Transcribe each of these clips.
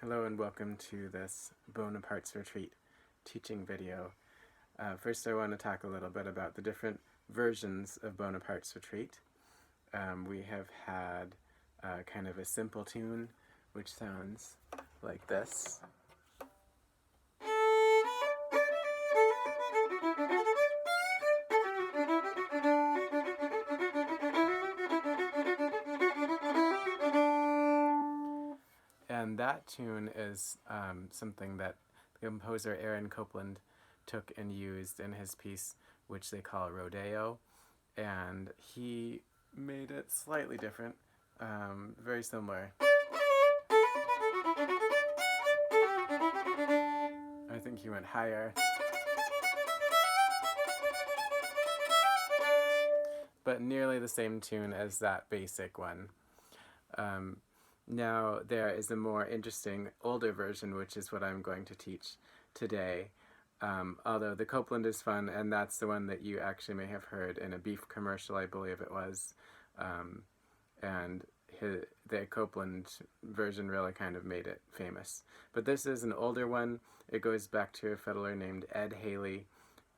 Hello and welcome to this Bonaparte's Retreat teaching video. First I want to talk a little bit about the different versions of Bonaparte's Retreat. We have had kind of a simple tune which sounds like this. And that tune is something that the composer Aaron Copland took and used in his piece, which they call Rodeo, and he made it slightly different, very similar. I think he went higher. But nearly the same tune as that basic one. Now there is a more interesting older version, which is what I'm going to teach today. Although the Copland is fun, and that's the one that you actually may have heard in a beef commercial, I believe it was. And the Copland version really kind of made it famous. But this is an older one. It goes back to a fiddler named Ed Haley,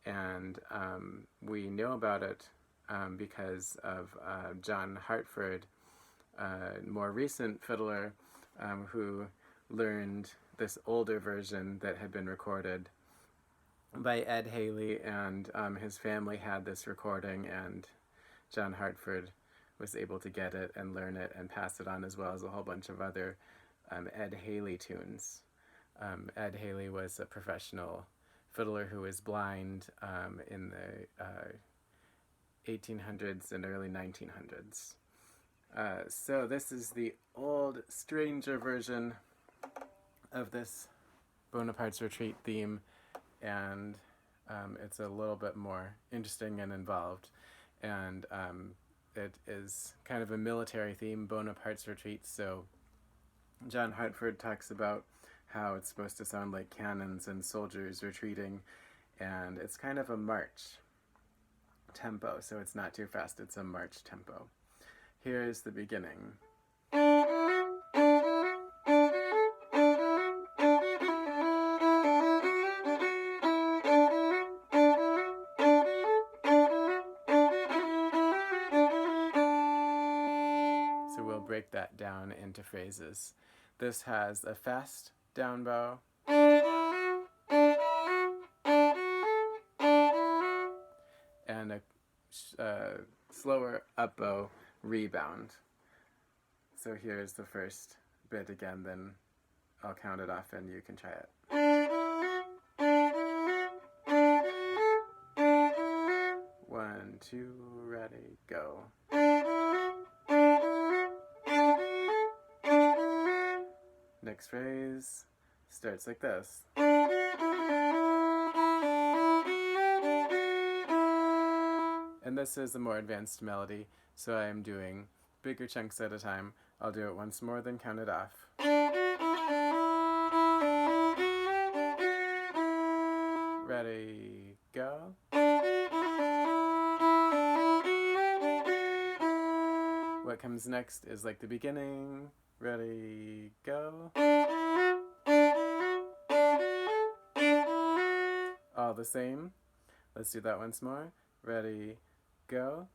and we know about it because of John Hartford, more recent fiddler who learned this older version that had been recorded by Ed Haley, and his family had this recording, and John Hartford was able to get it and learn it and pass it on, as well as a whole bunch of other Ed Haley tunes. Ed Haley was a professional fiddler who was blind in the 1800s and early 1900s. So this is the old, stranger version of this Bonaparte's Retreat theme, and it's a little bit more interesting and involved, and it is kind of a military theme, Bonaparte's Retreat, so John Hartford talks about how it's supposed to sound like cannons and soldiers retreating, and it's kind of a march tempo, so it's not too fast, it's a march tempo. Here's the beginning. So we'll break that down into phrases. This has a fast down bow, and a slower up bow rebound. So here's the first bit again, then I'll count it off and you can try it. 1, 2, ready, go. Next phrase starts like this. And this is a more advanced melody, so I am doing bigger chunks at a time. I'll do it once more, then count it off. Ready, go. What comes next is like the beginning. Ready, go. All the same. Let's do that once more. Ready, go.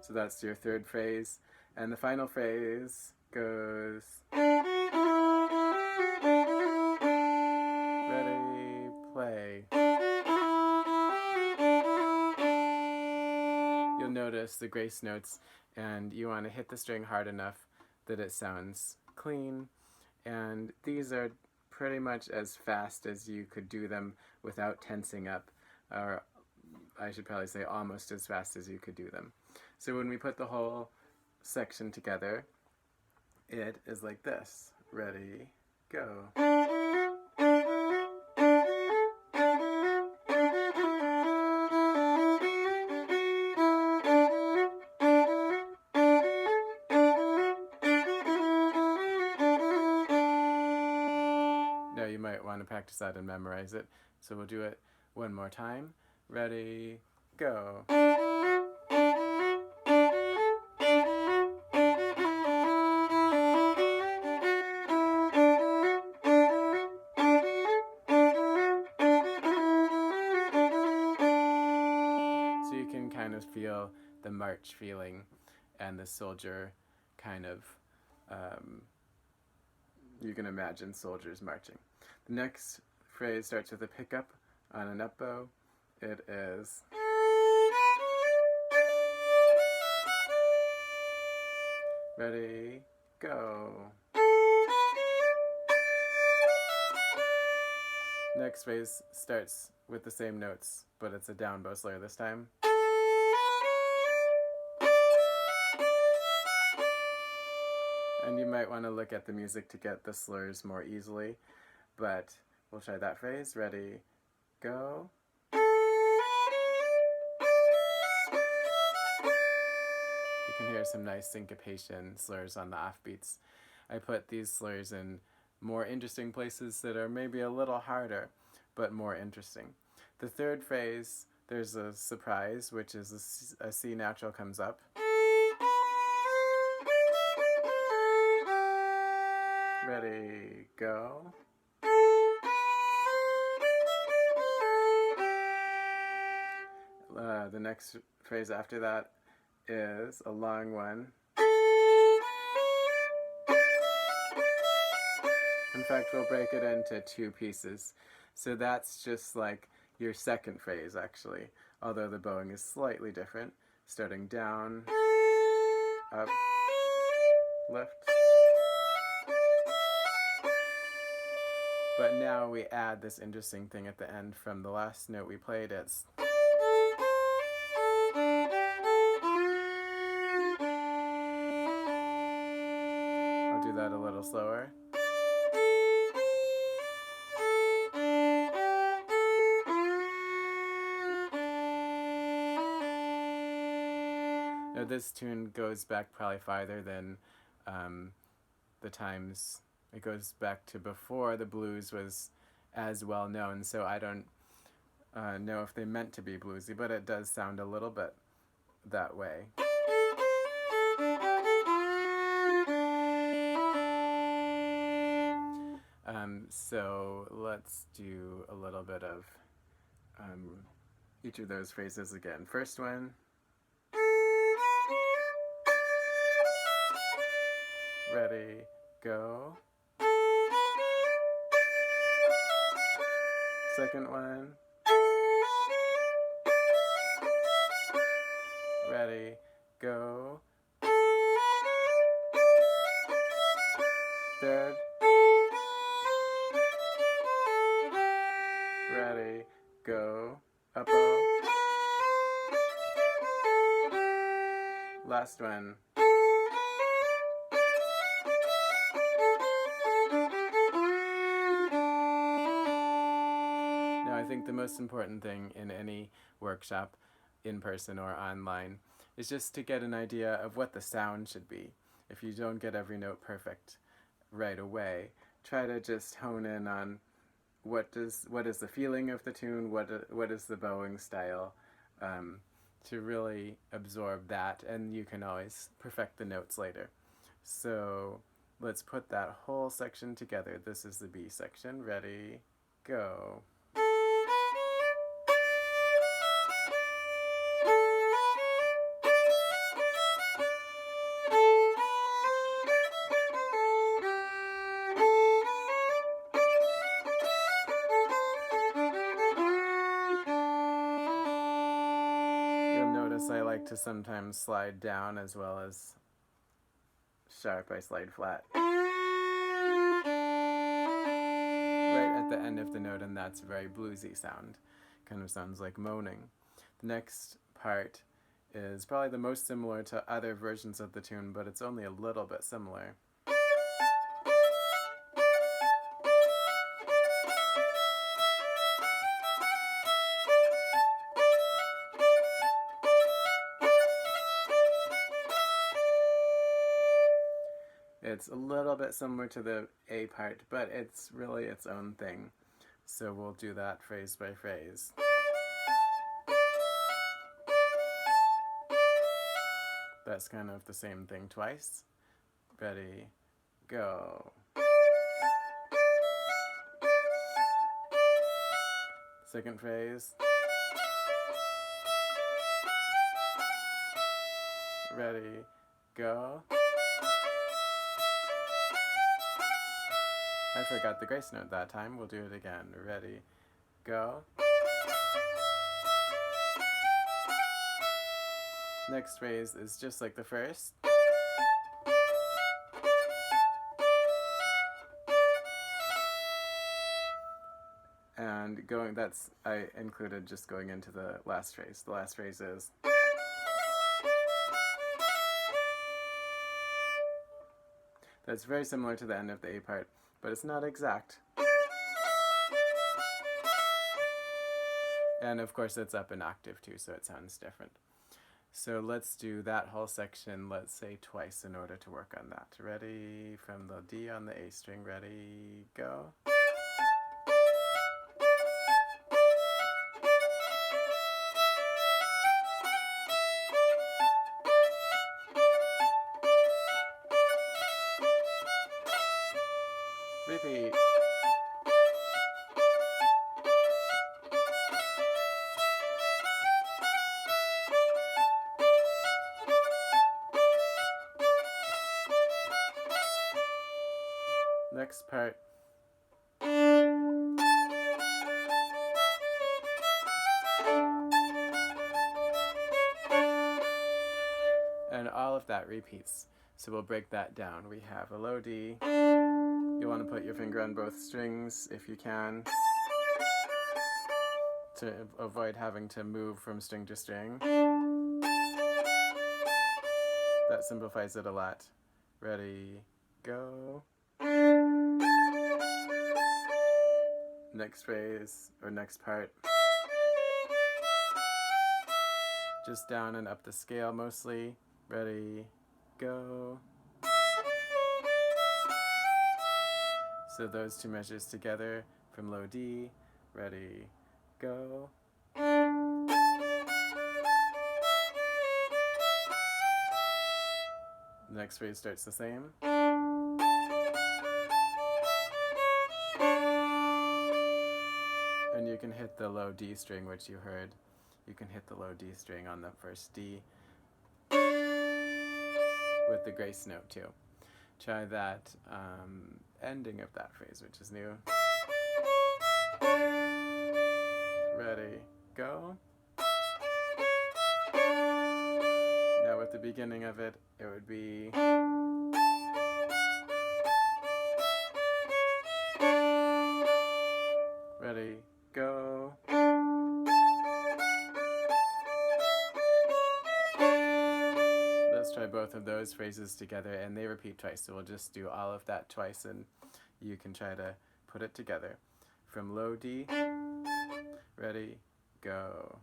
So that's your third phrase. And the final phrase goes... Ready, play. You'll notice the grace notes, and you want to hit the string hard enough that it sounds clean. And these are pretty much as fast as you could do them without tensing up, or I should probably say almost as fast as you could do them. So when we put the whole section together, it is like this. Ready, go. Now you might want to practice that and memorize it, so we'll do it one more time. Ready, go. the march feeling and the soldier kind of, you can imagine soldiers marching. The next phrase starts with a pickup on an up bow. It is ready, go. Next phrase starts with the same notes, but it's a down bow slur this time. And you might want to look at the music to get the slurs more easily, but we'll try that phrase. Ready, go. You can hear some nice syncopation slurs on the offbeats. I put these slurs in more interesting places that are maybe a little harder, but more interesting. The third phrase, there's a surprise, which is a C natural comes up. Ready, go. The next phrase after that is a long one. In fact, we'll break it into two pieces. So that's just like your second phrase, actually, although the bowing is slightly different. Starting down, up, lift. But now we add this interesting thing at the end from the last note we played. It's I'll do that a little slower. Now this tune goes back probably farther than the times. It goes back to before the blues was as well known, so I don't know if they meant to be bluesy, but it does sound a little bit that way. So let's do a little bit of each of those phrases again. First one. Ready, go. Second one. Ready, go. Third. Ready, go. Up-o. Last one. Now, I think the most important thing in any workshop, in person or online, is just to get an idea of what the sound should be. If you don't get every note perfect right away, try to just hone in on what is the feeling of the tune, what is the bowing style, to really absorb that, and you can always perfect the notes later. So let's put that whole section together. This is the B section. Ready, go. I like to sometimes slide down as well as sharp. I slide flat right at the end of the note, and that's a very bluesy sound. Kind of sounds like moaning. The next part is probably the most similar to other versions of the tune, but it's only a little bit similar. It's a little bit similar to the A part, but it's really its own thing. So we'll do that phrase by phrase. That's kind of the same thing twice. Ready, go. Second phrase. Ready, go. I forgot the grace note that time. We'll do it again. Ready, go. Next phrase is just like the first. And going, that's, I included just going into the last phrase. The last phrase is. That's very similar to the end of the A part, but it's not exact. And of course it's up an octave too, so it sounds different. So let's do that whole section, let's say twice in order to work on that. Ready, from the D on the A string, ready, go. Repeat. Next part. And all of that repeats. So we'll break that down. We have a low D. You want to put your finger on both strings if you can, to avoid having to move from string to string. That simplifies it a lot. Ready, go. Next phrase, or next part. Just down and up the scale mostly. Ready, go. So those two measures together from low D. Ready, go. The next phrase starts the same. And you can hit the low D string, which you heard. You can hit the low D string on the first D with the grace note too. Try that ending of that phrase, which is new. Ready, go. Now with the beginning of it, it would be. Ready, go. Let's try both of those phrases together, and they repeat twice, so we'll just do all of that twice, and you can try to put it together. From low D, ready, go.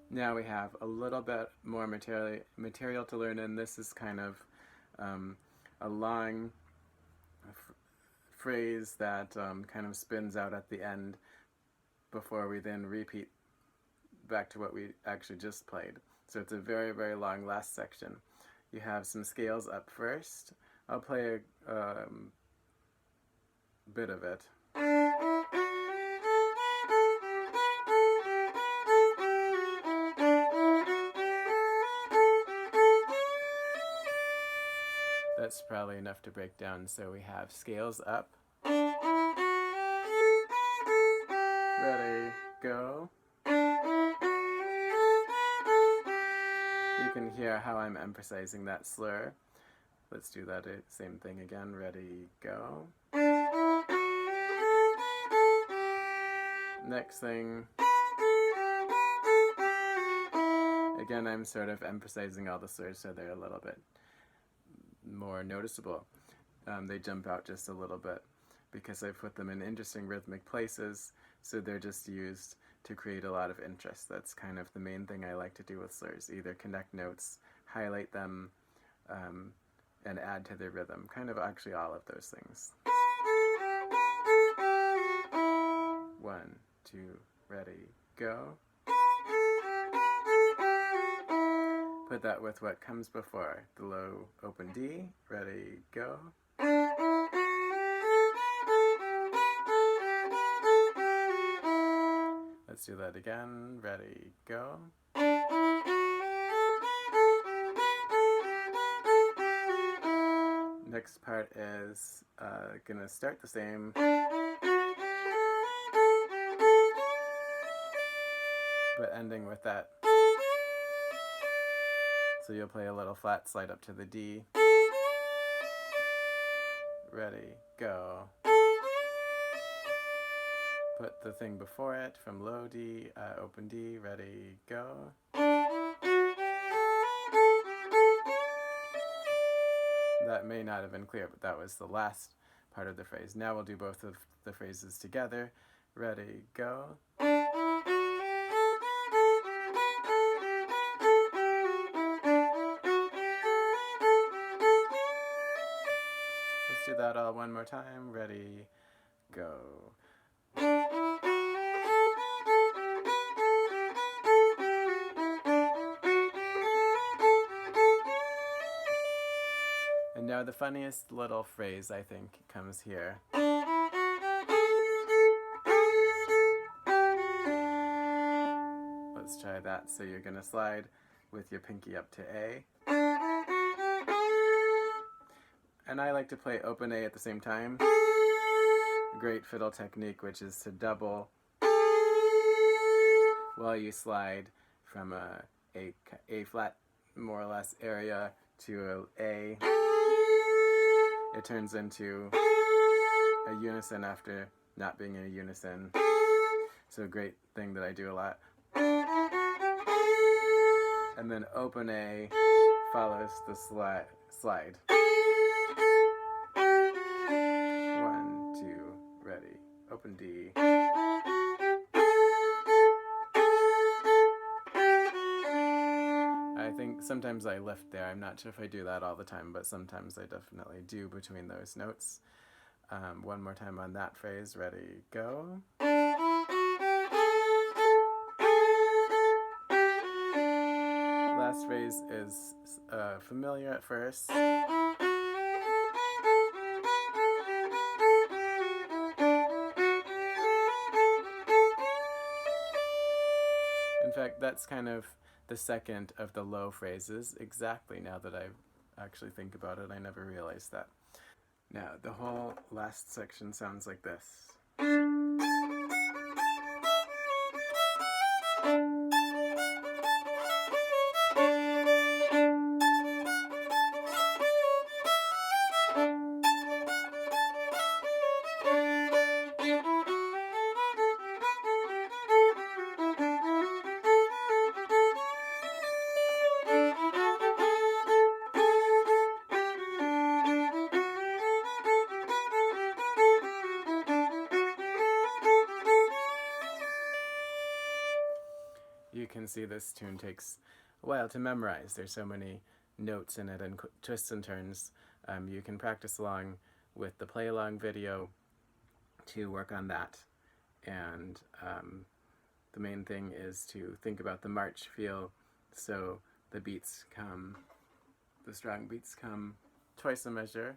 Now we have a little bit more material to learn, and this is kind of a long phrase that kind of spins out at the end before we then repeat back to what we actually just played. So it's a very, very long last section. You have some scales up first. I'll play a bit of it. That's probably enough to break down. So we have scales up. Ready, go. You can hear how I'm emphasizing that slur. Let's do that same thing again. Ready, go. Next thing. Again, I'm sort of emphasizing all the slurs so they're a little bit more noticeable. They jump out just a little bit because I put them in interesting rhythmic places, so they're just used to create a lot of interest. That's kind of the main thing I like to do with slurs, either connect notes, highlight them, and add to their rhythm. Kind of actually all of those things. 1, 2, ready, go. Put that with what comes before, the low open D, ready, go. Let's do that again, ready, go. Next part is gonna start the same, but ending with that. So you'll play a little flat slide up to the D. Ready, go. Put the thing before it from low D, open D, ready, go. That may not have been clear, but that was the last part of the phrase. Now we'll do both of the phrases together. Ready, go. Let's do that all one more time. Ready, go. And now the funniest little phrase, I think, comes here. Let's try that. So you're going to slide with your pinky up to A. And I like to play open A at the same time. A great fiddle technique, which is to double while you slide from A flat, more or less, area to A. It turns into a unison after not being in a unison. So a great thing that I do a lot. And then open A follows the slide. 1, 2, ready. Open D. I think sometimes I lift there. I'm not sure if I do that all the time, but sometimes I definitely do between those notes. One more time on that phrase. Ready, go. Last phrase is familiar at first. In fact, that's kind of the second of the low phrases, exactly, now that I actually think about it. I never realized that. Now, the whole last section sounds like this. You can see this tune takes a while to memorize. There's so many notes in it and twists and turns. You can practice along with the play-along video to work on that. And the main thing is to think about the march feel, so the beats come, the strong beats come twice a measure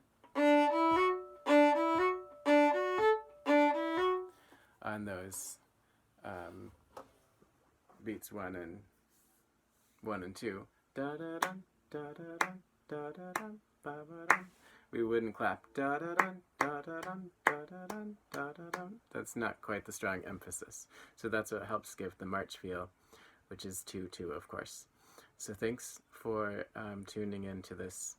on those beats 1 and 2. Da da dun, da da dun, da da dun, ba ba dun. We wouldn't clap da da dun, da da dun, da da dun, da da dun. That's not quite the strong emphasis. So that's what helps give the march feel, which is 2-2, of course. So thanks for tuning into this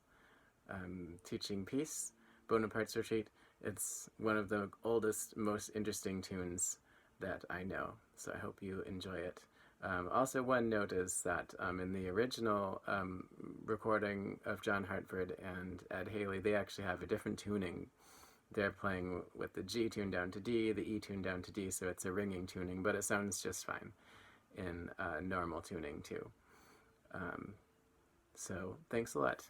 teaching piece, Bonaparte's Retreat. It's one of the oldest, most interesting tunes that I know, so I hope you enjoy it. Also, one note is that in the original recording of John Hartford and Ed Haley, they actually have a different tuning. They're playing with the G tuned down to D, the E tuned down to D, so it's a ringing tuning, but it sounds just fine in normal tuning too. So thanks a lot.